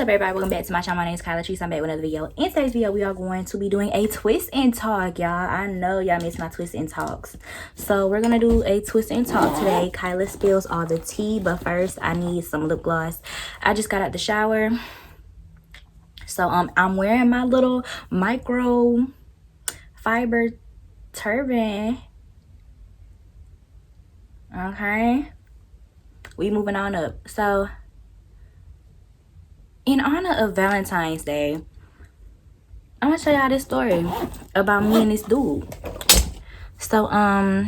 up, everybody? Welcome back to my channel. My name is Kylalatrice. I'm back with another video. In today's video, we are going to be doing a twist and talk, y'all. I know y'all miss my twist and talks, so we're gonna do a twist and talk today. Kyla spills all the tea, but first I need some lip gloss. I just got out the shower, so I'm wearing my little micro fiber turban. Okay, we moving on up. So in honor of Valentine's Day, I'm gonna tell y'all this story about me and this dude. So I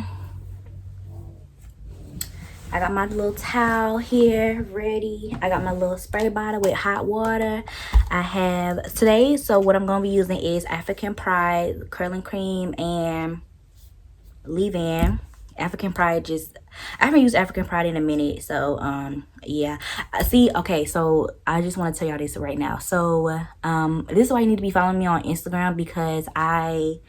got my little towel here ready. I got my little spray bottle with hot water. I have today, so what I'm gonna be using is African Pride curling cream and leave-in. African Pride, I haven't used African Pride in a minute, so yeah. See, okay, so I just want to tell y'all this right now. So this is why you need to be following me on Instagram, because I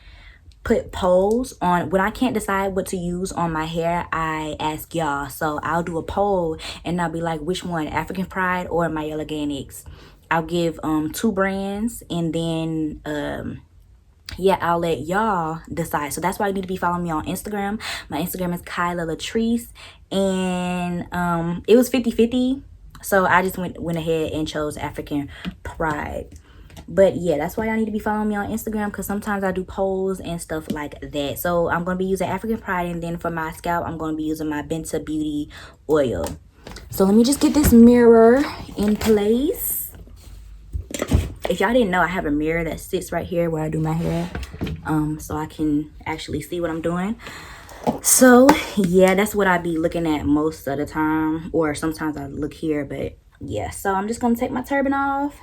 put polls on when I can't decide what to use on my hair. I ask y'all, so I'll do a poll and I'll be like, which one, African Pride or My Organics? I'll give 2 brands, and then yeah, I'll let y'all decide. So that's why you need to be following me on Instagram. My Instagram is kylalatrice, and it was 50-50, so I just went ahead and chose African Pride. But yeah, that's why y'all need to be following me on Instagram, because sometimes I do polls and stuff like that. So I'm going to be using African Pride, and then for my scalp, I'm going to be using my Benta Beauty oil. So let me just get this mirror in place. If y'all didn't know, I have a mirror that sits right here where I do my hair, so I can actually see what I'm doing. So yeah, that's what I be looking at most of the time, or sometimes I look here, but yeah. So I'm just gonna take my turban off,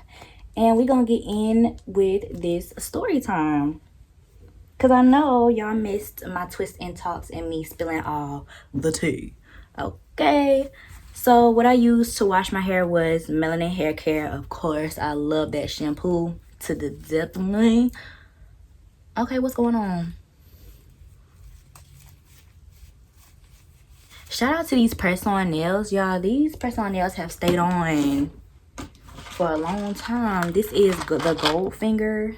and we're gonna get in with this story time, because I know y'all missed my twist and talks and me spilling all the tea. Okay, so what I used to wash my hair was Melanin Hair Care. Of course, I love that shampoo to the depth of me. Okay, what's going on? Shout out to these press-on nails, y'all. These press-on nails have stayed on for a long time. This is the Goldfinger.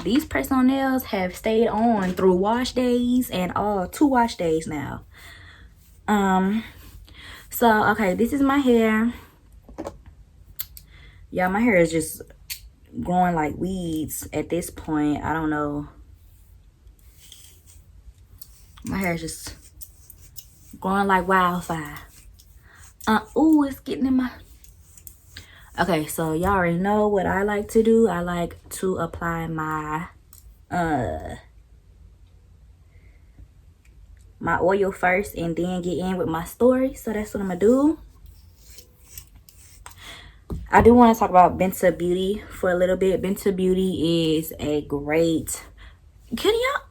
These press-on nails have stayed on through wash days and 2 wash days now. So okay, this is my hair. Yeah, my hair is just growing like weeds at this point. I don't know. My hair is just growing like wildfire. Ooh, it's getting in my... Okay, so y'all already know what I like to do. I like to apply my my oil first, and then get in with my story. So that's what I'm gonna do. I do want to talk about Benta Beauty for a little bit. Benta Beauty is a great... Can y'all...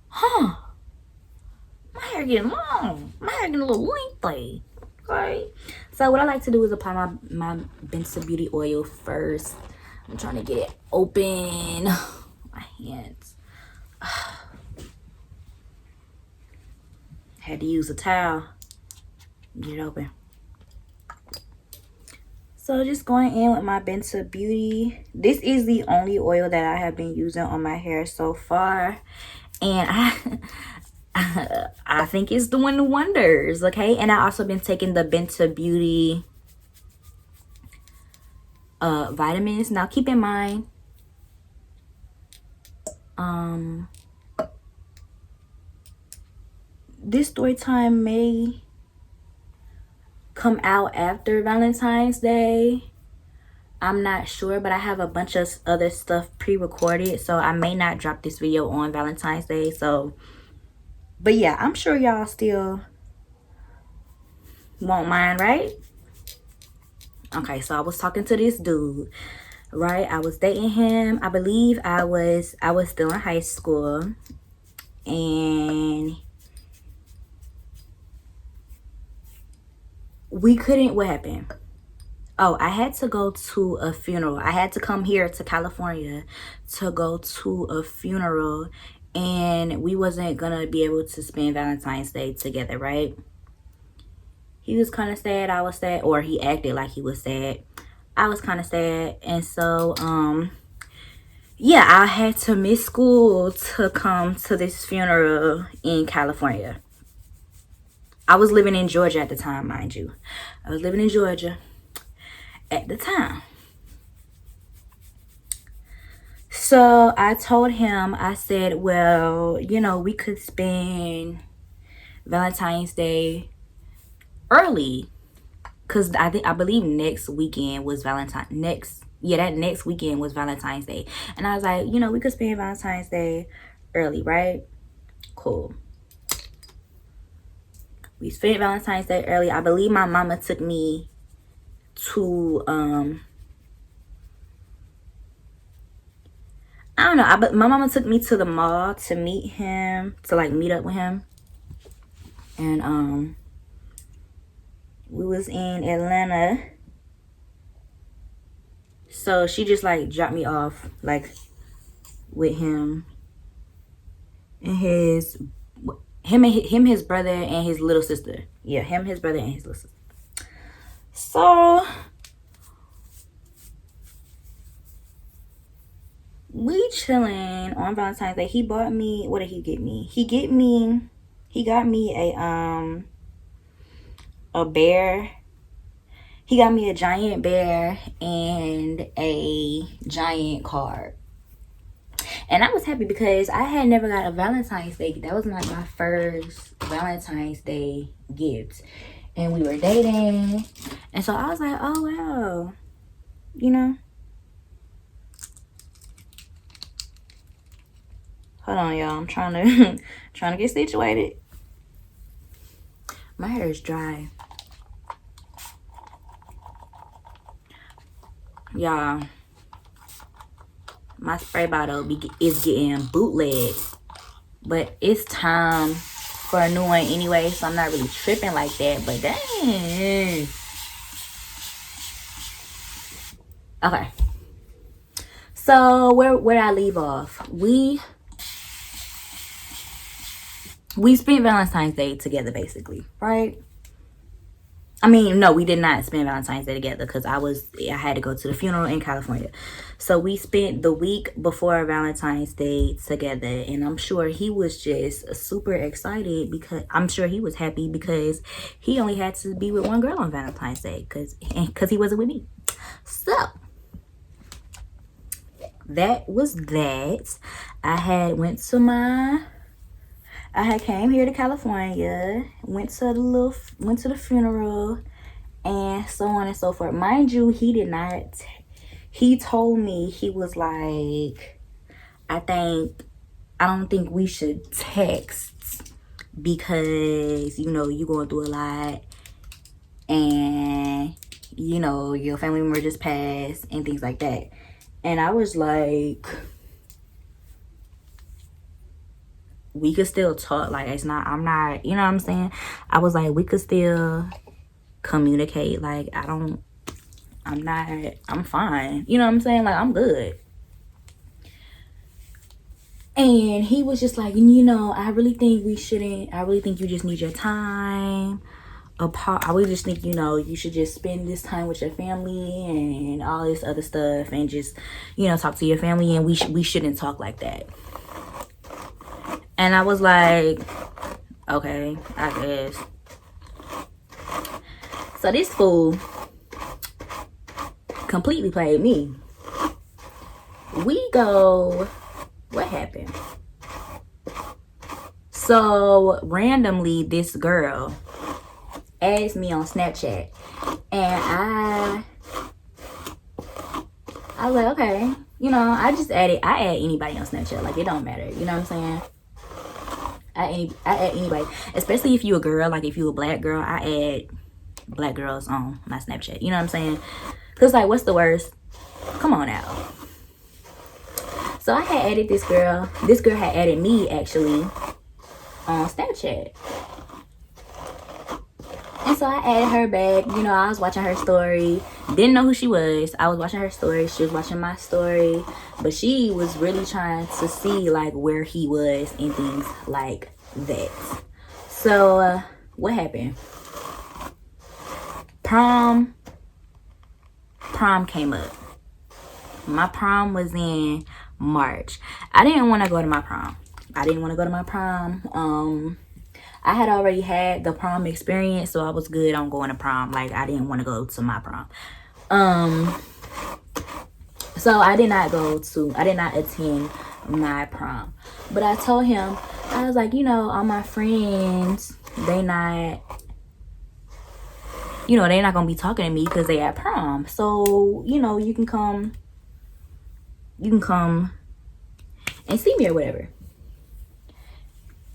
Huh? My hair getting long. My hair getting a little lengthy. Okay. So what I like to do is apply my Benta Beauty oil first. I'm trying to get it open. My hands. Had to use a towel. Get it open. So just going in with my Benta Beauty. This is the only oil that I have been using on my hair so far, and I think it's doing wonders. Okay, and I also been taking the Benta Beauty vitamins. Now keep in mind, this story time may come out after Valentine's Day. I'm not sure, but I have a bunch of other stuff pre-recorded, so I may not drop this video on Valentine's Day. So, but yeah, I'm sure y'all still won't mind, right? Okay, so I was talking to this dude, right? I was dating him. I believe I was still in high school, and we couldn't... What happened? Oh, I had to go to a funeral. I had to come here to California to go to a funeral, and we wasn't gonna be able to spend Valentine's Day together, right? He was kind of sad. I was sad. Or he acted like he was sad. I was kind of sad. And so, yeah, I had to miss school to come to this funeral in California. I was living in Georgia at the time, mind you. I was living in Georgia at the time. So I told him, I said, well, you know, we could spend Valentine's Day early. Because I believe next weekend was that next weekend was Valentine's Day. And I was like, you know, we could spend Valentine's Day early, right? Cool. We spent Valentine's Day early. I believe my mama took me to I don't know. My mama took me to the mall to meet him, to like meet up with him. And we was in Atlanta. So she just like dropped me off like with him and his brother and his little sister. Yeah, his brother and his little sister. So we chilling on Valentine's Day. He bought me, what did he get me? He got me a bear. He got me a giant bear and a giant card. And I was happy because I had never got a Valentine's Day. That was like my first Valentine's Day gift. And we were dating. And so I was like, oh wow. You know? Hold on, y'all. I'm trying to get situated. My hair is dry. Y'all, my spray bottle is getting bootleg. But it's time for a new one anyway, so I'm not really tripping like that. But dang. Okay. So where did I leave off? We spent Valentine's Day together, basically, right? I mean, no, we did not spend Valentine's Day together because I had to go to the funeral in California. So we spent the week before Valentine's Day together, and I'm sure he was just super excited because I'm sure he was happy because he only had to be with one girl on Valentine's Day because he wasn't with me. So that was that. I had came here to California, went to the funeral, and so on and so forth. Mind you, he told me, he was like, I don't think we should text because, you know, you're going through a lot and, you know, your family member just passed and things like that. And I was like, we could still talk. Like, I'm not, you know what I'm saying? I was like, we could still communicate. Like, I'm fine. You know what I'm saying? Like, I'm good. And he was just like, you know, I really think you just need your time apart. I really just think, you know, you should just spend this time with your family and all this other stuff and just, you know, talk to your family, and we shouldn't talk like that. And I was like, okay, I guess. So this fool completely played me. What happened? So randomly, this girl asked me on Snapchat, and I was like, okay, you know, I add anybody on Snapchat. Like, it don't matter, you know what I'm saying? I add anybody, especially if you a girl. Like, if you a black girl, I add black girls on my Snapchat. You know what I'm saying? Because, like, what's the worst? Come on now. So I had added this girl. This girl had added me, actually, on Snapchat. And so I added her back. You know, I was watching her story. Didn't know who she was. I was watching her story. She was watching my story. But she was really trying to see, like, where he was and things like that. So, what happened? prom came up. My prom was in March. I didn't want to go to my prom. I had already had the prom experience, so I was good on going to prom. Like, I didn't want to go to my prom. So I did not attend my prom. But I told him, I was like, all my friends, they not gonna be talking to me because they at prom. So, you can come and see me or whatever.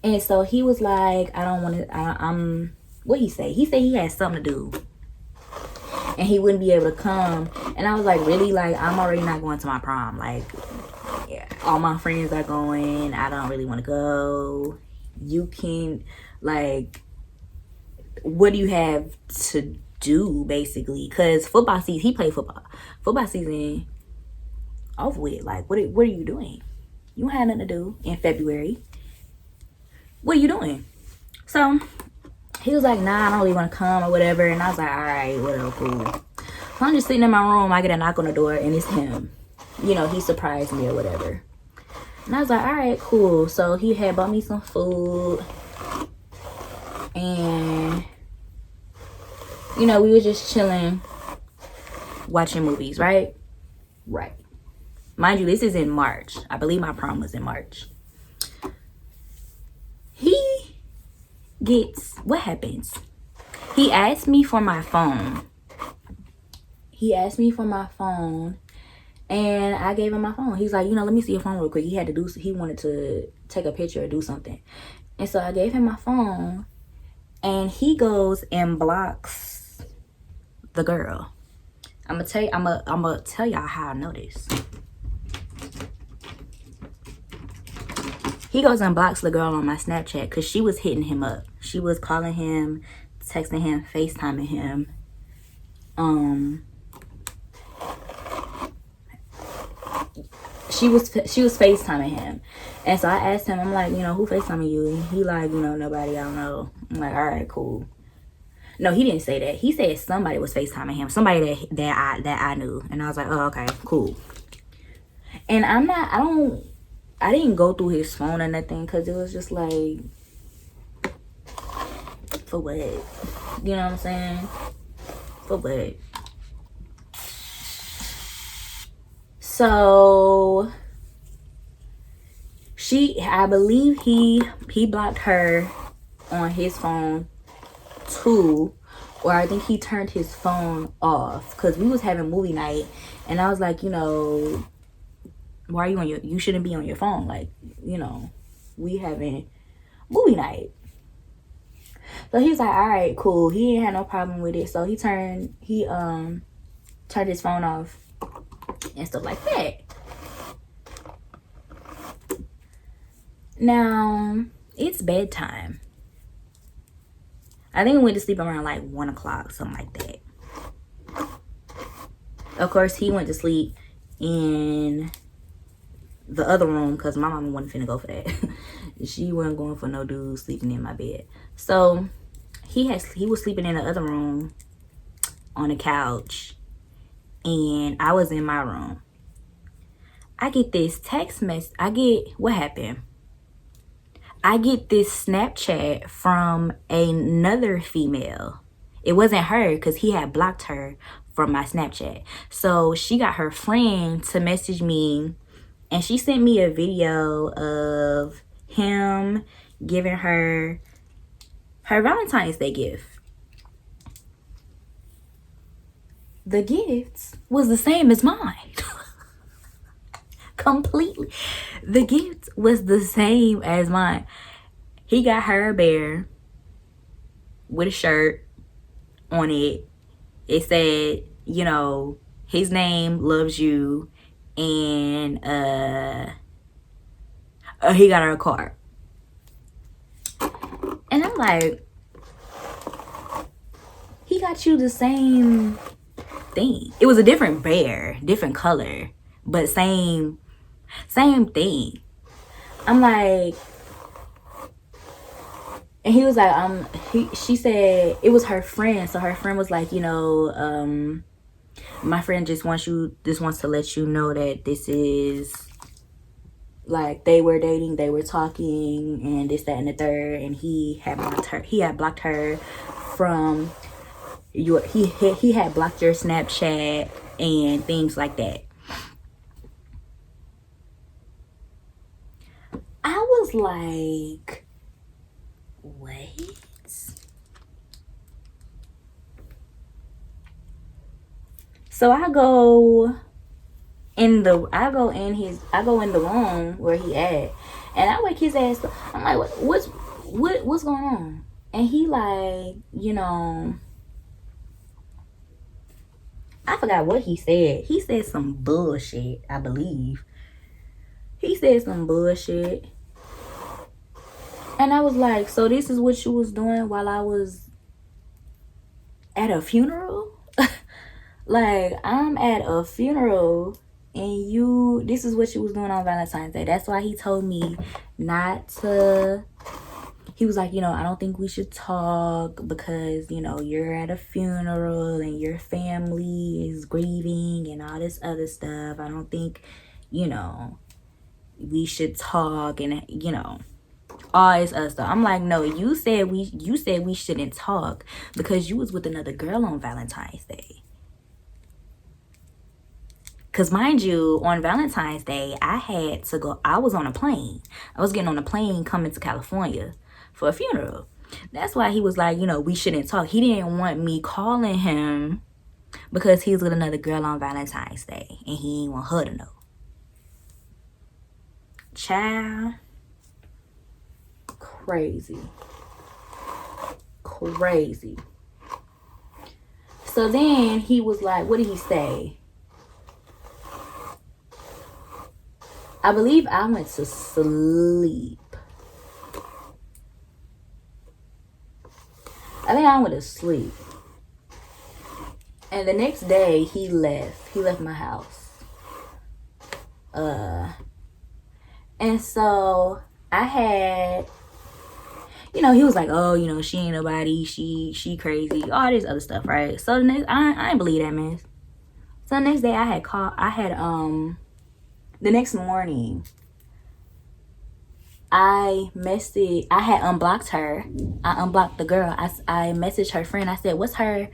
And so he was like, I don't want to, what he say? He said he had something to do and he wouldn't be able to come. And I was like, really? Like, I'm already not going to my prom. Like, yeah, all my friends are going. I don't really want to go. You can, like, what do you have to do, basically? Because football season, he played football. Football season over with. Like, what are you doing? You don't have nothing to do in February. What are you doing? So he was like, nah, I don't really want to come or whatever. And I was like, all right, whatever, cool. So I'm just sitting in my room. I get a knock on the door and it's him. He surprised me or whatever. And I was like, all right, cool. So he had bought me some food. And, we were just chilling, watching movies, right? Right. Mind you, this is in March. I believe my prom was in March. What happens? He asked me for my phone. And I gave him my phone. He's like, let me see your phone real quick. He wanted to take a picture or do something. And so I gave him my phone. And he goes and blocks the girl. I'm gonna tell y'all how I know this. He goes and blocks the girl on my Snapchat because she was hitting him up. She was calling him, texting him, FaceTiming him. She was FaceTiming him. And so I asked him, I'm like, who FaceTiming you? And he like, nobody, I don't know. I'm like, all right, cool. No, he didn't say that. He said somebody was FaceTiming him. Somebody that I knew. And I was like, oh, okay, cool. And I didn't go through his phone or nothing because it was just like, for what? You know what I'm saying? For what? So I believe he blocked her on his phone too, or I think he turned his phone off because we was having movie night, and I was like, why are you you shouldn't be on your phone, like, we having movie night. So he's like, all right, cool. He didn't have no problem with it, so he turned his phone off and stuff like that. Now it's bedtime. I think we went to sleep around like 1 o'clock, something like that. Of course, he went to sleep in the other room because my mama wasn't finna go for that. She wasn't going for no dude sleeping in my bed. So he was sleeping in the other room on the couch, and I was in my room. I get this text message. What happened? I get this Snapchat from another female. It wasn't her because he had blocked her from my Snapchat. So she got her friend to message me, and she sent me a video of him giving her Valentine's Day gift. The gift was the same as mine. Completely. The gift was the same as mine. He got her a bear with a shirt on it. It said, his name loves you, and he got her a card. And I'm like, he got you the same thing. It was a different bear, different color, but same thing. I'm like, And he was like, she said it was her friend. So her friend was like, my friend just wants to let you know that this is like they were dating, they were talking, and this, that, and the third, and he had blocked her from he had blocked your Snapchat and things like that. I was like, wait. So I go in the room where he at, and I wake his ass up. I'm like, what's going on? And he like, I forgot what he said. He said some bullshit, I believe. He said some bullshit. And I was like, so this is what you was doing while I was at a funeral? Like, I'm at a funeral and this is what you was doing on Valentine's Day. That's why he told me not to. He was like, I don't think we should talk because, you're at a funeral and your family is grieving and all this other stuff. I don't think, we should talk and, all this other stuff. I'm like, no, you said we shouldn't talk because you was with another girl on Valentine's Day. Because mind you, on Valentine's Day, I was on a plane. I was getting on a plane coming to California for a funeral. That's why he was like, we shouldn't talk. He didn't want me calling him because he was with another girl on Valentine's Day. And he didn't want her to know. Child. Crazy. So then he was like, what did he say? I believe I went to sleep. I think I went to sleep. And the next day he left my house. And so I had, he was like, oh, she ain't nobody, she crazy, all this other stuff, right? So the next, I ain't believe that mess. So the next day the next morning, I had unblocked her. I unblocked the girl. I messaged her friend. I said, what's her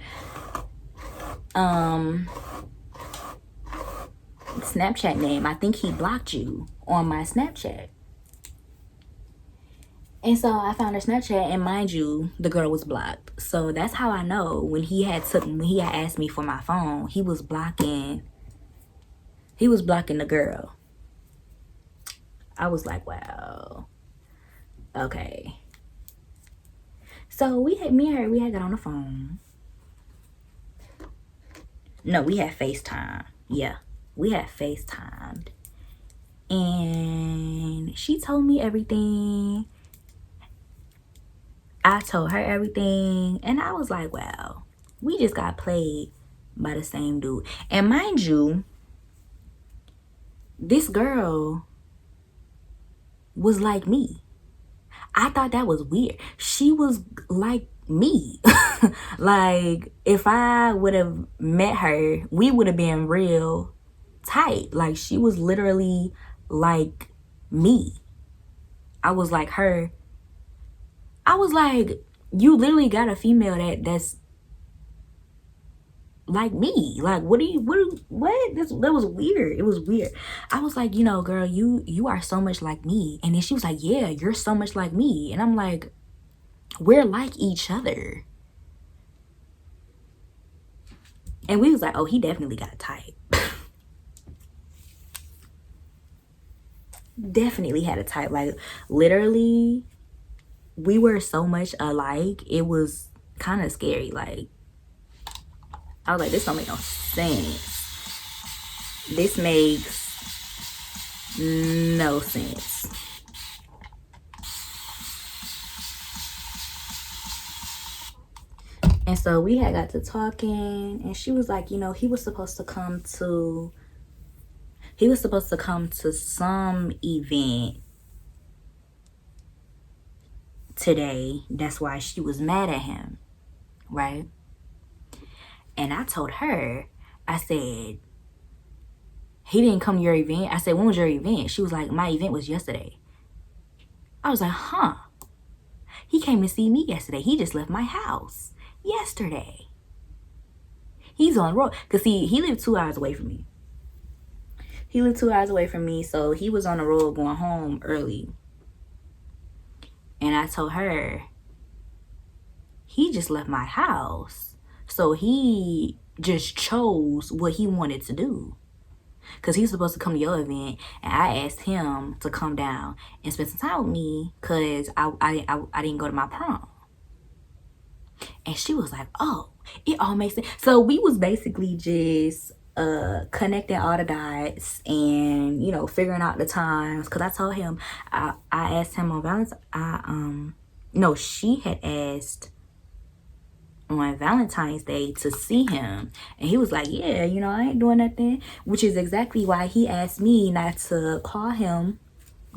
Snapchat name? I think he blocked you on my Snapchat. And so I found her Snapchat, and mind you, the girl was blocked. So that's how I know when he had asked me for my phone, he was blocking the girl. I was like, wow. Okay. So me and her, we had got on the phone. No, we had FaceTime. Yeah, we had FaceTimed. And she told me everything. I told her everything. And I was like, wow, we just got played by the same dude. And mind you, this girl was like me. I thought that was weird. She was like me. Like, if I would have met her, we would have been real tight. Like, she was literally like me. I was like her. I was like, you literally got a female that's like me. Like, what? That was weird. It was weird. I was like, girl, you are so much like me. And then she was like, yeah, you're so much like me. And I'm like, we're like each other. And we was like, oh, he definitely got a type. Definitely had a type. Like, literally, we were so much alike. It was kind of scary. Like, I was like, this don't make no sense. This makes no sense. And so we had got to talking, and she was like, he was supposed to come to some event today. That's why she was mad at him, right? And I told her, I said, he didn't come to your event. I said, when was your event? She was like, my event was yesterday. I was like, huh? He came to see me yesterday. He just left my house yesterday. He's on the road. Because he lived 2 hours away from me. He lived 2 hours away from me. So he was on the road going home early. And I told her, he just left my house. So he just chose what he wanted to do. Because he's supposed to come to your event. And I asked him to come down and spend some time with me. Because I didn't go to my prom. And she was like, oh, it all makes sense. So we was basically just connecting all the dots and, you know, figuring out the times. Because I told him, I asked him on Valentine's, no, she had asked on Valentine's Day to see him. And he was like, yeah, you know, I ain't doing nothing. Which is exactly why he asked me not to call him,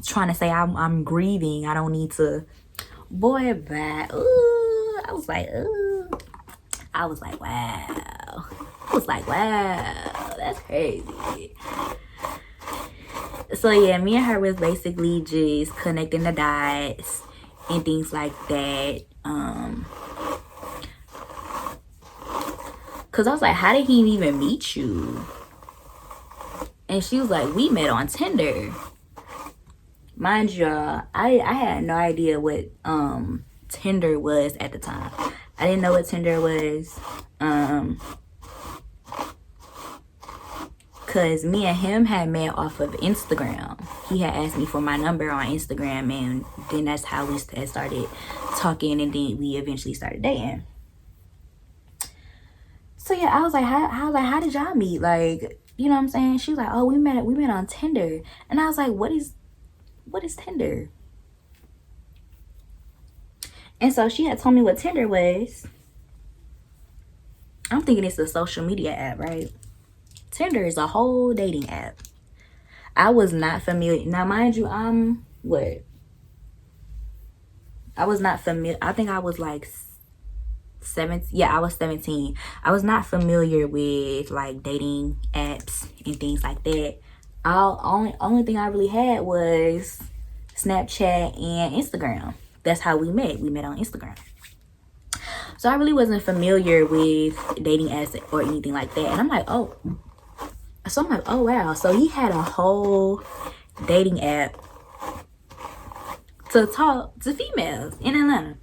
trying to say I'm grieving. I don't need to. Boy, bad. Ooh, I was like, ooh. I was like, wow. I was like, wow, that's crazy. So yeah, me and her was basically just connecting the dots and things like that. Cause I was like, how did he even meet you? And she was like, we met on Tinder. Mind y'all, I had no idea what Tinder was at the time. I didn't know what Tinder was. Cause me and him had met off of Instagram. He had asked me for my number on Instagram, and then that's how we started talking, and then we eventually started dating. So yeah, I was like, how did y'all meet? Like, you know what I'm saying? She was like, oh, we met on Tinder. And I was like, what is Tinder? And so she had told me what Tinder was. I'm thinking it's a social media app, right? Tinder is a whole dating app. I was not familiar. Now, mind you, what? I was not familiar. I think I was like 17. Yeah, I was 17. I was not familiar with like dating apps and things like that. Only thing I really had was Snapchat and Instagram. That's how we met. We met on Instagram. So I really wasn't familiar with dating apps or anything like that. And I'm like, oh. So I'm like, oh wow. So he had a whole dating app to talk to females in Atlanta.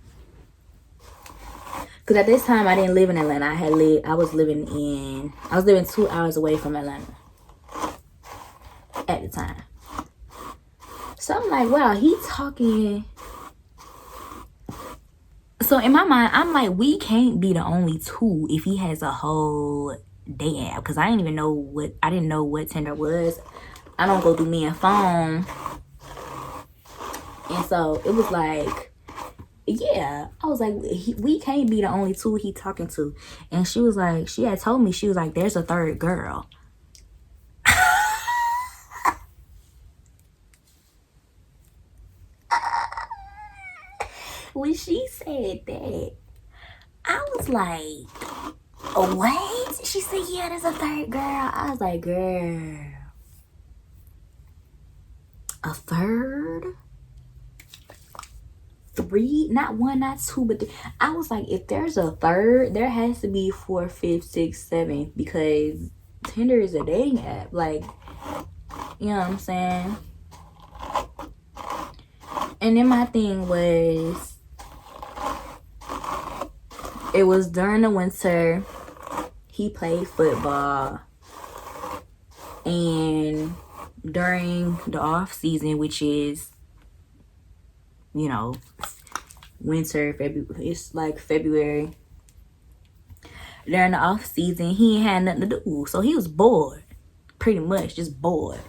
Because at this time I didn't live in Atlanta. I was living 2 hours away from Atlanta at the time. So I'm like, wow, he talking. So in my mind, I'm like, we can't be the only two if he has a whole dating app. Because I didn't know what Tinder was. I don't go through me and phone. And so it was like, yeah, I was like, we can't be the only two he talking to. And she was like, she had told me, she was like, there's a third girl. When she said that, I was like, oh, what? She said, yeah, there's a third girl. I was like, girl, a third? 3? Not 1, not 2, but 3. I was like, if there's a third, there has to be 4, 5, 6, 7, because Tinder is a dating app. Like, you know what I'm saying? And then my thing was, it was during the winter. He played football. And during the off season, which is, you know, winter, February, it's like February. During the off season, he ain't had nothing to do. So he was bored. Pretty much just bored.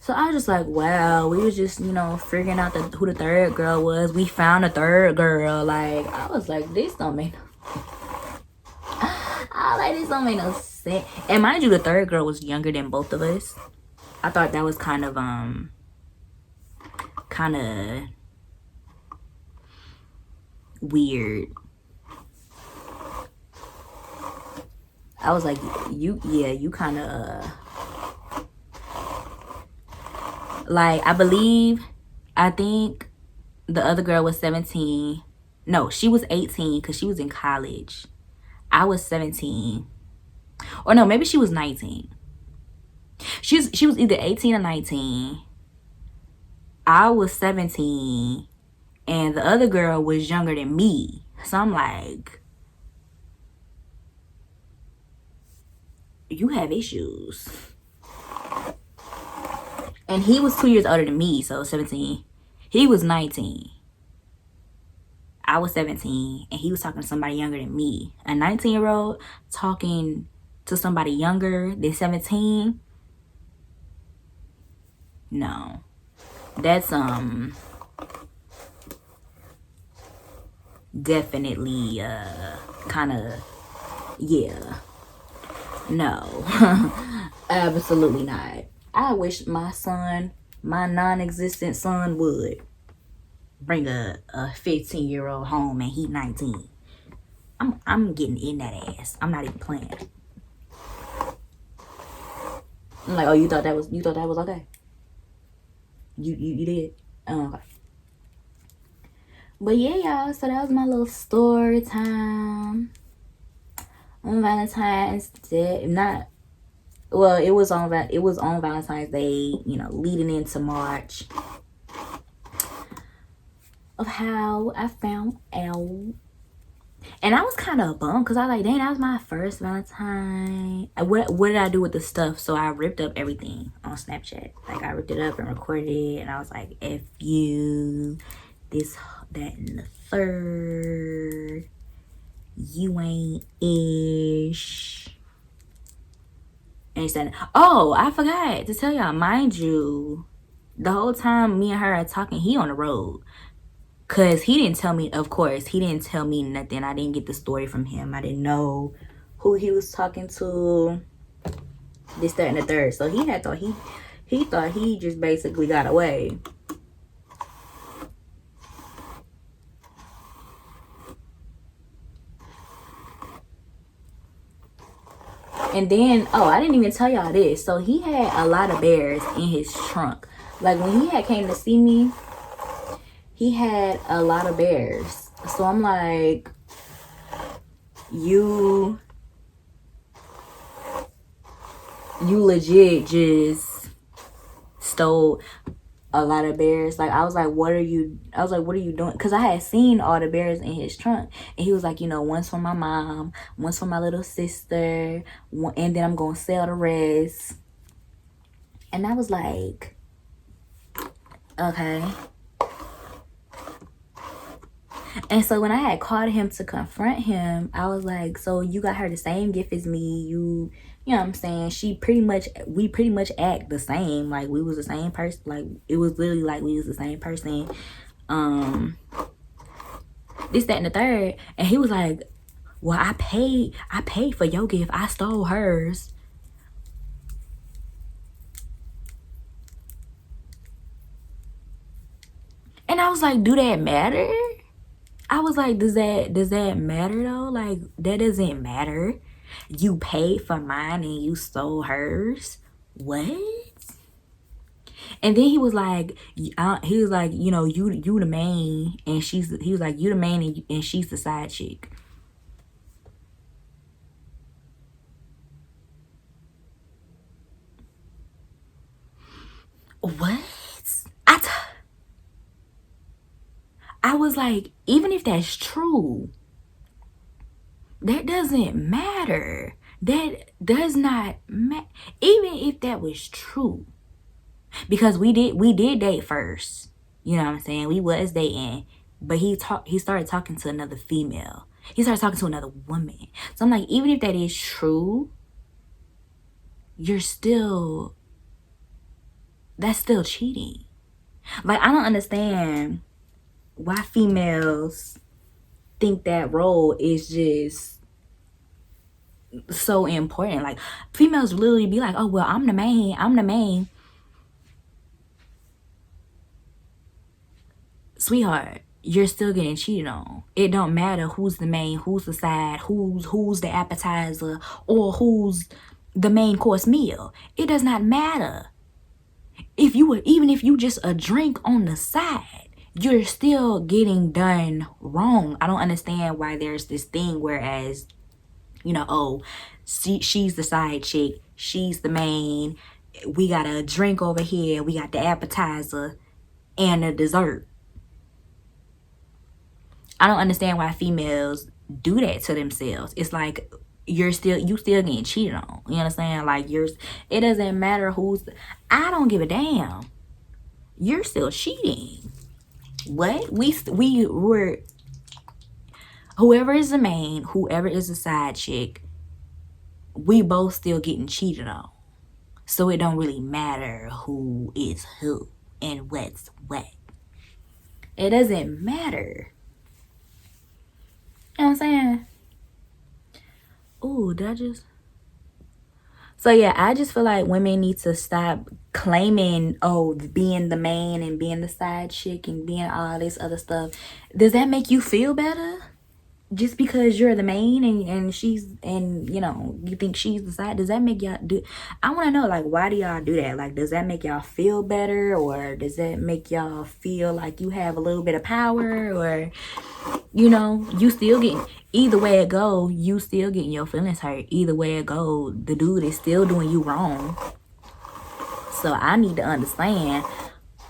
So I was just like, wow, we was just, you know, figuring out who the third girl was. We found a third girl. Like, I was like, this don't make no sense. And mind you, the third girl was younger than both of us. I thought that was kind of kind of weird. I was like, you kind of like, I think the other girl was 17. No, she was 18 because she was in college. I was 17. Or no, maybe she was 19. She was either 18 or 19. I was 17. And the other girl was younger than me. So I'm like, you have issues. And he was 2 years older than me, so 17. He was 19. I was 17, and he was talking to somebody younger than me. A 19-year-old talking to somebody younger than 17? No. That's definitely kind of, yeah. No. Absolutely not. I wish my son, my non-existent son, would bring a 15-year-old home and he 19. I'm getting in that ass. I'm not even playing. I'm like, oh, you thought that was okay? You did? Oh, okay. But yeah, y'all, so that was my little story time on Valentine's Day. Not, well, it was on Valentine's Day, you know, leading into March, of how I found out. And I was kind of bummed because I was like, dang, that was my first Valentine. What did I do with the stuff? So I ripped up everything on Snapchat. Like, I ripped it up and recorded it. And I was like, F you, this, that, and the third. You ain't ish. And he said, oh, I forgot to tell y'all, mind you, the whole time me and her are talking, he on the road. Because he didn't tell me, of course, he didn't tell me nothing. I didn't get the story from him. I didn't know who he was talking to, this, that, and the third. So he thought he just basically got away. And then, oh, I didn't even tell y'all this. So he had a lot of bears in his trunk. Like, when he had came to see me, he had a lot of bears. So I'm like, you legit just stole a lot of bears. Like, I was like, what are you doing? Because I had seen all the bears in his trunk. And he was like, you know, one's for my mom, one's for my little sister, and then I'm going to sell the rest. And I was like, okay. And so when I had called him to confront him, I was like, so you got her the same gift as me. You know what I'm saying? We pretty much act the same. Like, we was the same person. Like, it was literally like we was the same person. This, that, and the third. And he was like, well, I paid for your gift. I stole hers. And I was like, do that matter? I was like, does that matter though? Like, that doesn't matter. You paid for mine and you stole hers. What? And then he was like, you know, you the main, and he was like, you the main, and she's the side chick. What? I was like, even if that's true, that doesn't matter. That does not matter. Even if that was true. Because we did date first. You know what I'm saying? We was dating. But he started talking to another female. He started talking to another woman. So I'm like, even if that is true, that's still cheating. Like, I don't understand why females think that role is just so important. Like, females literally be like, oh, well, I'm the main. sweetheart, you're still getting cheated on. It don't matter who's the main, who's the side, who's the appetizer, or who's the main course meal. It does not matter. If you were, even if you just a drink on the side, you're still getting done wrong. I don't understand why there's this thing whereas, you know, oh, she's the side chick, she's the main, we got a drink over here, we got the appetizer and the dessert. I don't understand why females do that to themselves. It's like you still getting cheated on. You understand? Like it doesn't matter who's. I don't give a damn. You're still cheating. What we were. Whoever is the main, whoever is the side chick, we both still getting cheated on. So it don't really matter who is who and what's what. It doesn't matter. You know what I'm saying? Oh, did I just... So yeah, I just feel like women need to stop claiming, oh, being the main and being the side chick and being all this other stuff. Does that make you feel better? Just because you're the main and she's, and you know, you think she's the side, does that make y'all do... I want to know, like, why do y'all do that? Like, does that make y'all feel better, or does that make y'all feel like you have a little bit of power, or, you know, you still getting... Either way it go, you still getting your feelings hurt. Either way it go, the dude is still doing you wrong. So I need to understand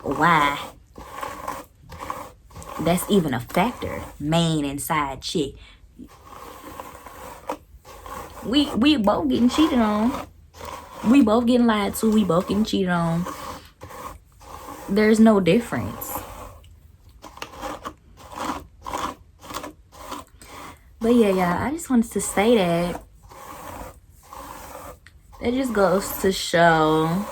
why that's even a factor. Main and side chick. We both getting cheated on. We both getting lied to. We both getting cheated on. There's no difference. But yeah, y'all, I just wanted to say that. It just goes to show.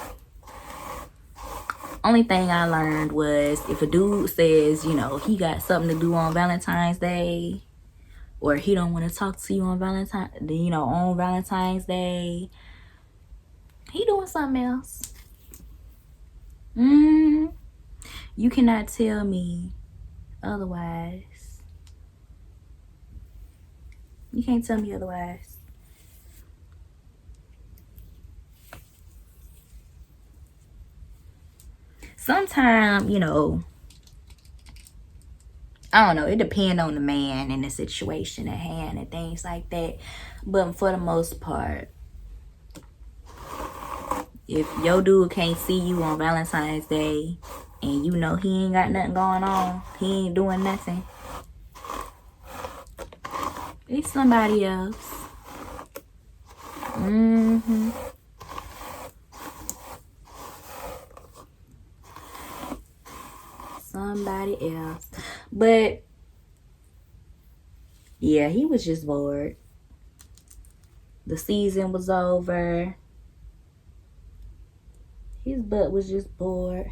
Only thing I learned was if a dude says, you know, he got something to do on Valentine's Day, or he don't want to talk to you on Valentine's Day, he doing something else. You cannot tell me otherwise. You can't tell me otherwise. Sometimes, you know, I don't know, it depends on the man and the situation at hand and things like that. But for the most part, if your dude can't see you on Valentine's Day and you know he ain't got nothing going on, he ain't doing nothing, it's somebody else. Somebody else. But yeah, he was just bored. The season was over. His butt was just bored.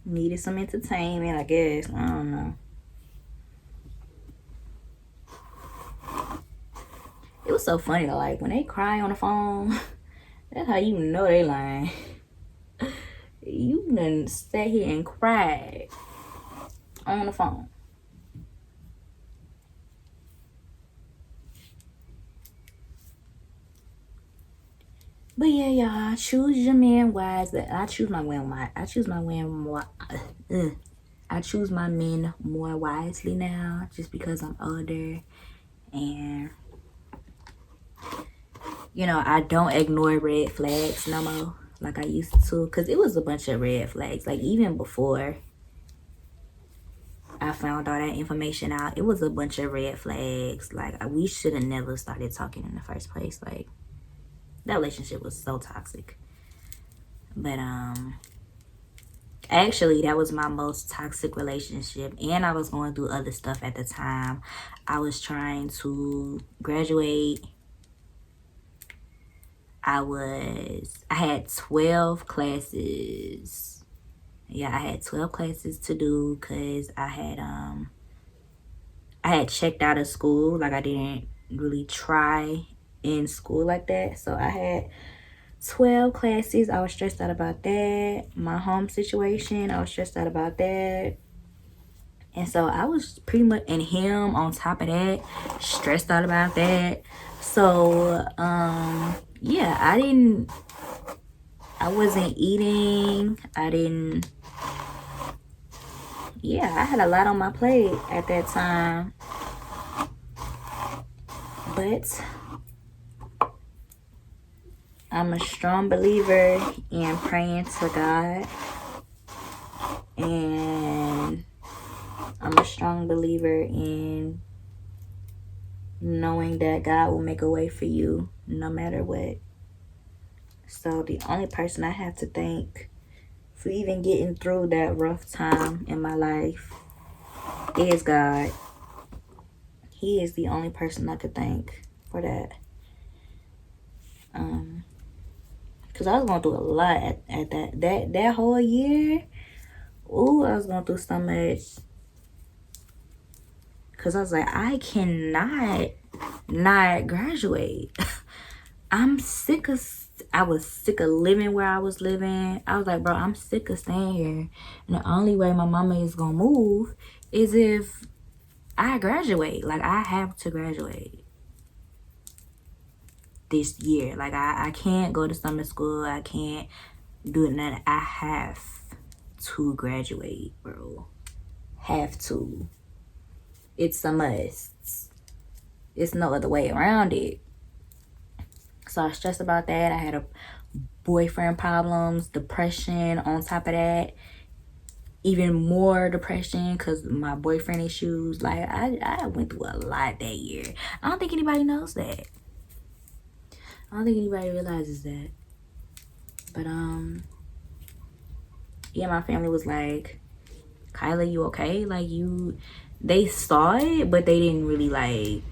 Needed some entertainment, I guess. I don't know. It was so funny though, like when they cry on the phone, that's how you know they lying. You done sat here and cried on the phone. But yeah, y'all, choose your man wisely. I choose my man I choose my men more wisely now, just because I'm older, and you know, I don't ignore red flags no more like I used to, because it was a bunch of red flags. Like, even before I found all that information out, it was a bunch of red flags. Like, we should have never started talking in the first place. Like, that relationship was so toxic. But actually, that was my most toxic relationship, and I was going through other stuff at the time. I was trying to graduate. I had 12 classes. Yeah, I had 12 classes to do, because I had checked out of school. Like, I didn't really try in school like that. So I had 12 classes. I was stressed out about that. My home situation, I was stressed out about that. And so I was pretty much, and him on top of that, stressed out about that. So, yeah, I wasn't eating. Yeah, I had a lot on my plate at that time. But I'm a strong believer in praying to God. And I'm a strong believer in knowing that God will make a way for you no matter what. So the only person I have to thank for even getting through that rough time in my life is God. He is the only person I could thank for that. Because I was going through a lot at that whole year. Ooh, I was going through so much. Because I was like, I cannot not graduate. I was sick of living where I was living. I was like, bro, I'm sick of staying here. And the only way my mama is going to move is if I graduate. Like, I have to graduate this year. Like, I can't go to summer school. I can't do nothing. I have to graduate, bro. Have to. It's a must. It's no other way around it. So I was stressed about that. I had a boyfriend problems, depression on top of that. Even more depression because my boyfriend issues. Like, I went through a lot that year. I don't think anybody knows that. I don't think anybody realizes that. But, yeah, my family was like, Kyla, you okay? Like, they saw it, but they didn't really, like,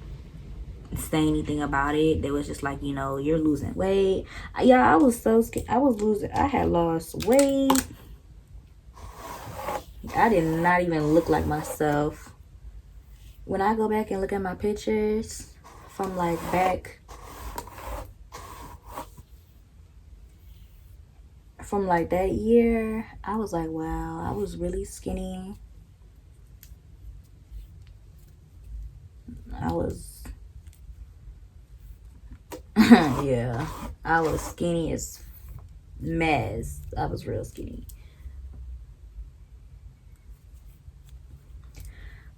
say anything about it. They was just like, you're losing weight. Yeah, I was so scared. I had lost weight. I did not even look like myself. When I go back and look at my pictures from like back from like that year, I was like, wow, I was really skinny. Yeah, I was skinny as mess. I was real skinny.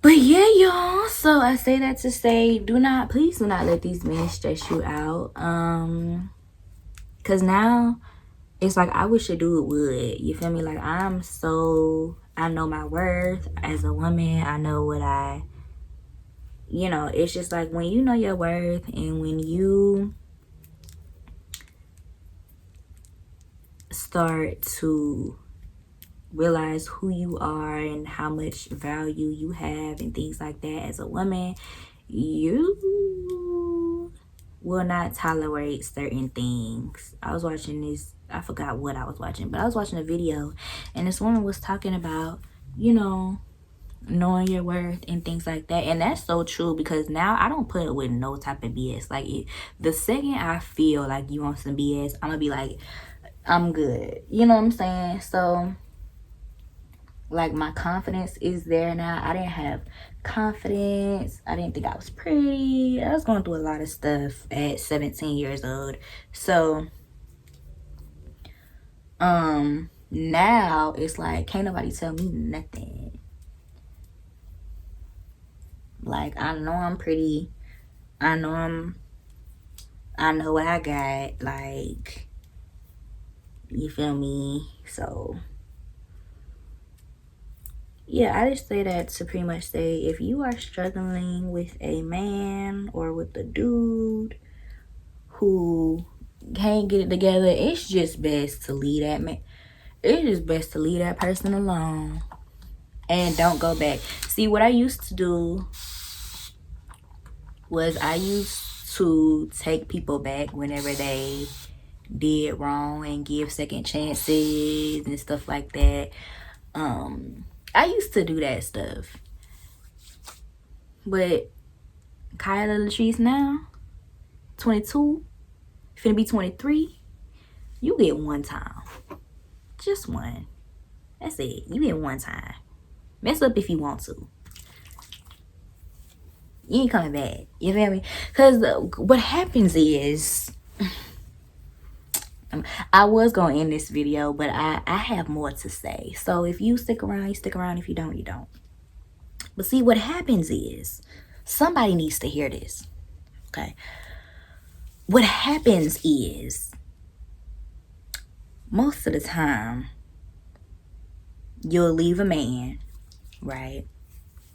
But yeah, y'all. So I say that to say, please do not let these men stress you out. Cause now it's like I wish a dude would. You feel me? Like I know my worth as a woman. I know what it's just like when you know your worth and when you start to realize who you are and how much value you have and things like that as a woman, you will not tolerate certain things. I was watching this, I forgot what I was watching, but I was watching a video and this woman was talking about, knowing your worth and things like that. And that's so true because now I don't put up with no type of BS. Like the second I feel like you want some BS, I'm gonna be like, I'm good. You know what I'm saying? So like my confidence is there now. I didn't have confidence. I didn't think I was pretty. I was going through a lot of stuff at 17 years old. So now it's like can't nobody tell me nothing. Like I know I'm pretty. I know what I got. Like, you feel me? So yeah, I just say that to pretty much say if you are struggling with a man or with a dude who can't get it together, it's just best to leave that man. It is best to leave that person alone and don't go back. See, what I used to do was I used to take people back whenever they did wrong and give second chances and stuff like that. I used to do that stuff. But kylalatrice now, 22, finna be 23. You get one time. Just one. That's it. You get one time. Mess up if you want to. You ain't coming back. You feel me? Because what happens is, I was going to end this video, but I have more to say. So if you stick around, you stick around. If you don't, you don't. But see, what happens is, somebody needs to hear this. Okay? What happens is, most of the time, you'll leave a man, right?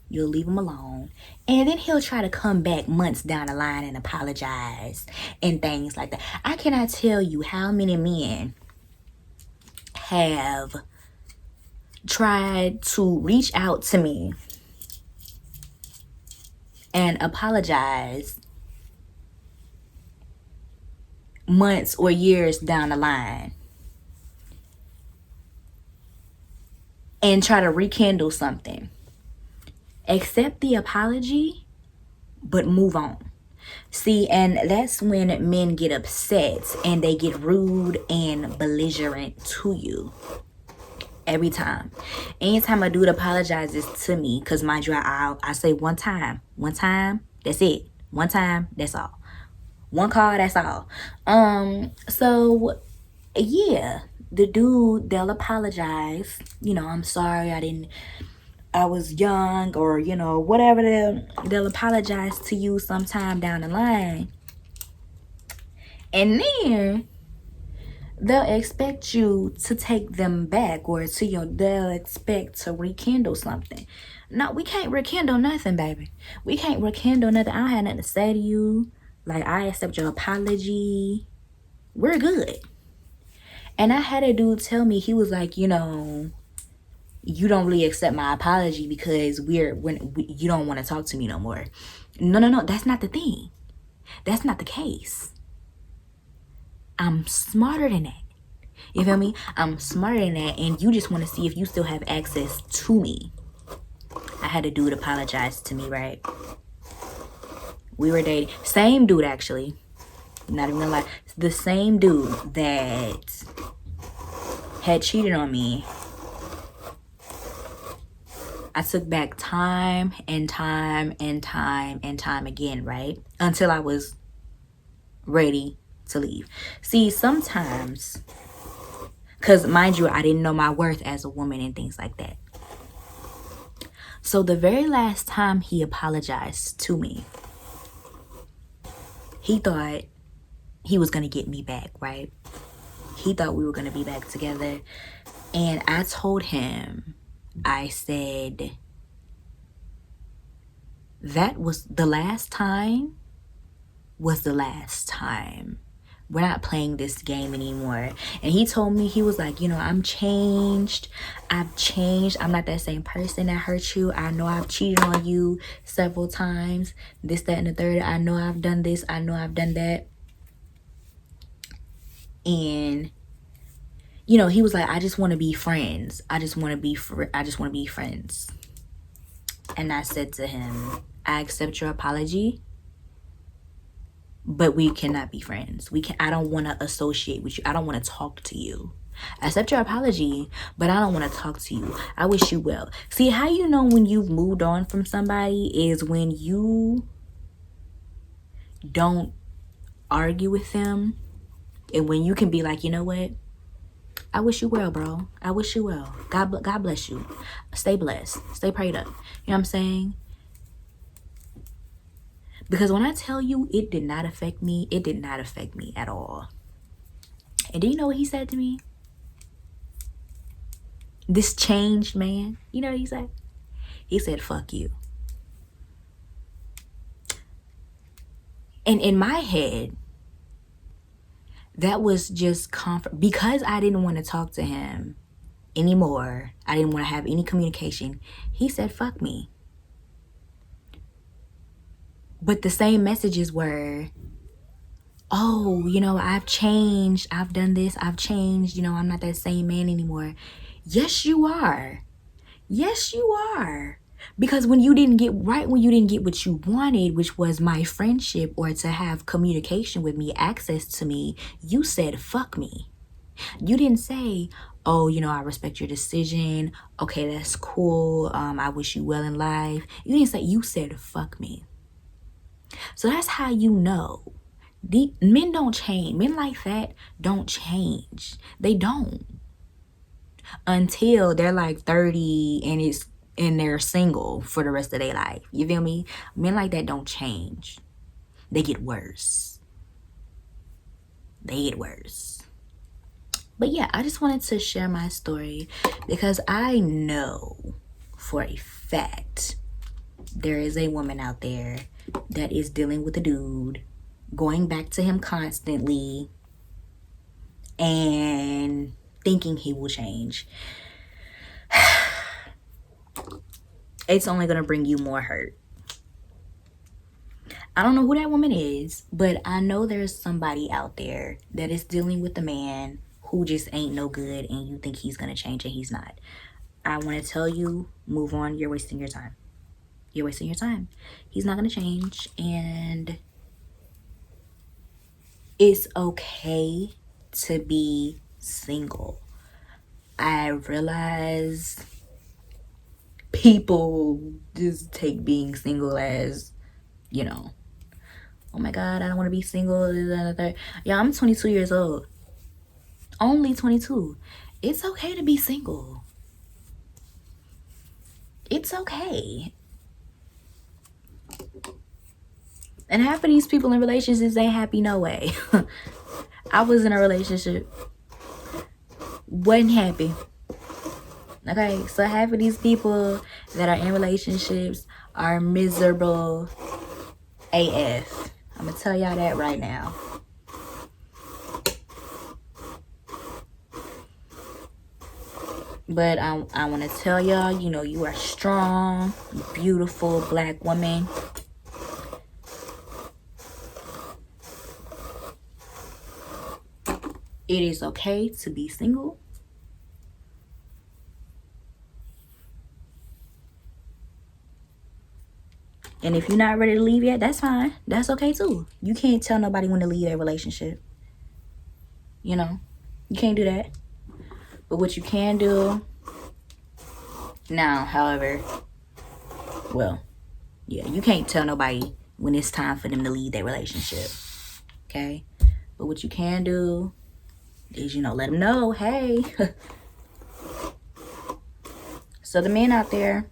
You'll leave him alone. And then he'll try to come back months down the line and apologize and things like that. I cannot tell you how many men have tried to reach out to me and apologize months or years down the line and try to rekindle something. Accept the apology, but move on. See, and that's when men get upset and they get rude and belligerent to you. Every time. Anytime a dude apologizes to me, because mind you, I say one time, that's it. One time, that's all. One call, that's all. So yeah, the dude, they'll apologize. You know, I'm sorry, I was young, or you know, whatever. They'll apologize to you sometime down the line, and then they'll expect you to take them back, or they'll expect to rekindle something. No, we can't rekindle nothing, baby. We can't rekindle nothing. I don't have nothing to say to you. Like, I accept your apology. We're good. And I had a dude tell me, he was like, you know, you don't really accept my apology because you don't want to talk to me no more. No. That's not the thing. That's not the case. I'm smarter than that. You feel me? I'm smarter than that, and you just want to see if you still have access to me. I had a dude apologize to me, right? We were dating. Same dude, actually. Not even gonna lie. The same dude that had cheated on me. I took back time and time again, right? Until I was ready to leave. See, sometimes, because mind you, I didn't know my worth as a woman and things like that. So the very last time he apologized to me, he thought he was going to get me back, right? He thought we were going to be back together. And I told him, I said, that was the last time, We're not playing this game anymore. And he told me, he was like, you know, I've changed. I'm not that same person that hurt you. I know I've cheated on you several times. This, that, and the third. I know I've done this. I know I've done that. And, you know, he was like, I just want to be friends. I just want to be friends. And I said to him, I accept your apology, but we cannot be friends. I don't want to associate with you. I don't want to talk to you. I accept your apology, but I don't want to talk to you. I wish you well. See, how you know when you've moved on from somebody is when you don't argue with them, and when you can be like, you know what? I wish you well, bro. I wish you well. God bless you. Stay blessed. Stay prayed up. You know what I'm saying? Because when I tell you it did not affect me, it did not affect me at all. And do you know what he said to me? This changed man. You know what he said? He said, fuck you. And in my head, that was just comfort. Because I didn't want to talk to him anymore. I didn't want to have any communication. He said, fuck me. But the same messages were, oh, you know, I've changed. I've done this. I've changed. You know, I'm not that same man anymore. Yes, you are. Yes, you are. Because when you didn't get what you wanted, which was my friendship or to have communication with me, access to me, you said, fuck me. You didn't say, oh, you know, I respect your decision. Okay, that's cool. I wish you well in life. You didn't say, you said, fuck me. So that's how you know. Men don't change. Men like that don't change. They don't. Until they're like 30 and they're single for the rest of their life. You feel me? Men like that don't change. They get worse. They get worse. But yeah, I just wanted to share my story because I know for a fact there is a woman out there that is dealing with a dude, going back to him constantly and thinking he will change. It's only going to bring you more hurt. I don't know who that woman is, but I know there's somebody out there that is dealing with a man who just ain't no good and you think he's going to change and he's not. I want to tell you, move on. You're wasting your time. You're wasting your time. He's not going to change, and it's okay to be single. I realize people just take being single as, you know, oh my God, I don't want to be single. Yeah, I'm 22 years old. Only 22. It's okay to be single. It's okay. And half of these people in relationships ain't happy no way. I was in a relationship, wasn't happy. Okay, so half of these people that are in relationships are miserable AF. I'm gonna tell y'all that right now. But I want to tell y'all, you know, you are strong, beautiful black woman. It is okay to be single. And if you're not ready to leave yet, that's fine. That's okay too. You can't tell nobody when to leave their relationship. You know, you can't do that. But what you can do now, however, well, yeah, you can't tell nobody when it's time for them to leave their relationship. Okay? But what you can do is, you know, let them know, hey. So the men out there.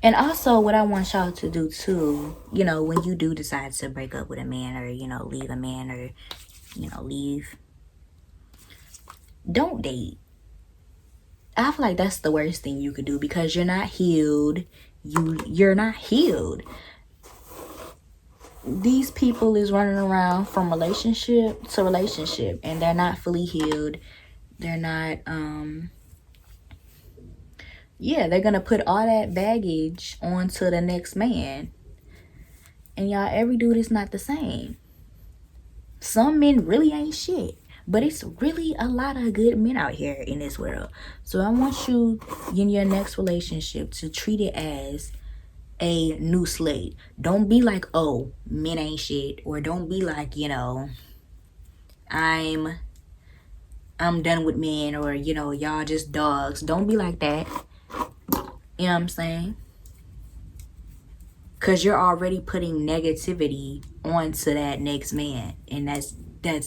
And also what I want y'all to do too, you know, when you do decide to break up with a man or, you know, leave a man or, you know, leave, don't date. I feel like that's the worst thing you could do because you're not healed. You're not healed. These people is running around from relationship to relationship and they're not fully healed. They're not, yeah, they're going to put all that baggage onto the next man. And y'all, every dude is not the same. Some men really ain't shit. But it's really a lot of good men out here in this world. So I want you in your next relationship to treat it as a new slate. Don't be like, oh, men ain't shit. Or don't be like, you know, I'm done with men. Or, you know, y'all just dogs. Don't be like that. You know what I'm saying? Because you're already putting negativity onto that next man. And that's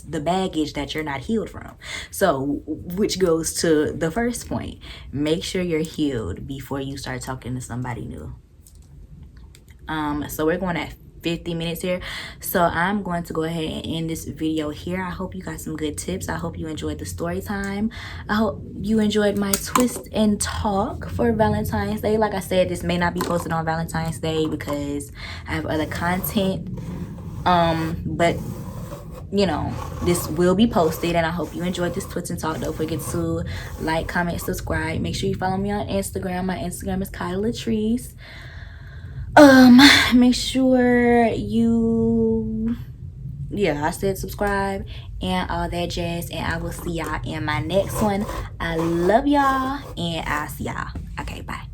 the baggage that you're not healed from. So, which goes to the first point. Make sure you're healed before you start talking to somebody new. So we're going at 50 minutes here. So I'm going to go ahead and end this video here. I hope you got some good tips. I hope you enjoyed the story time. I hope you enjoyed my twist and talk for Valentine's Day. Like I said, this may not be posted on Valentine's Day because I have other content. But you know, this will be posted, and I hope you enjoyed this twist and talk. Don't forget to like, comment, subscribe. Make sure you follow me on Instagram. My Instagram is kylalatrice. Make sure you, yeah, I said subscribe and all that jazz, and I will see y'all in my next one. I love y'all, and I'll see y'all. Okay, bye.